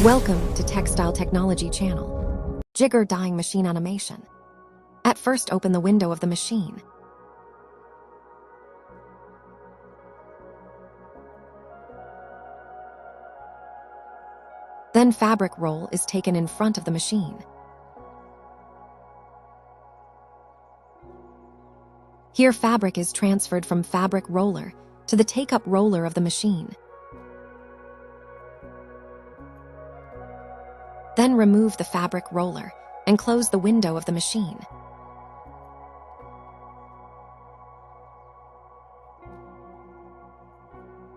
Welcome to Textile Technology Channel. Jigger dyeing machine animation. At first, open the window of the machine. Then fabric roll is taken in front of the machine. Here fabric is transferred from fabric roller to the take-up roller of the machine. Then remove the fabric roller and close the window of the machine.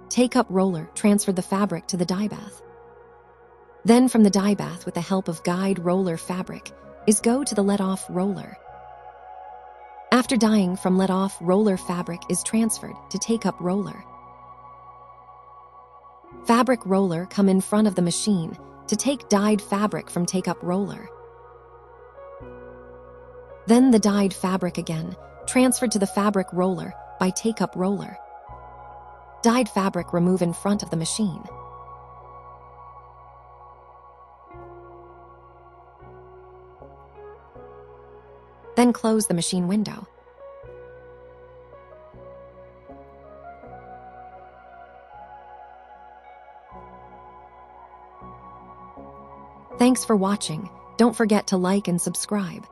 Take-up roller transferred the fabric to the dye bath. Then from the dye bath, with the help of guide roller fabric, is go to the let-off roller. After dyeing from let-off roller, fabric is transferred to take-up roller. Fabric roller come in front of the machine to take dyed fabric from take-up roller. Then the dyed fabric again transferred to the fabric roller by take-up roller. Dyed fabric remove in front of the machine. Then close the machine window. Thanks for watching. Don't forget to like and subscribe.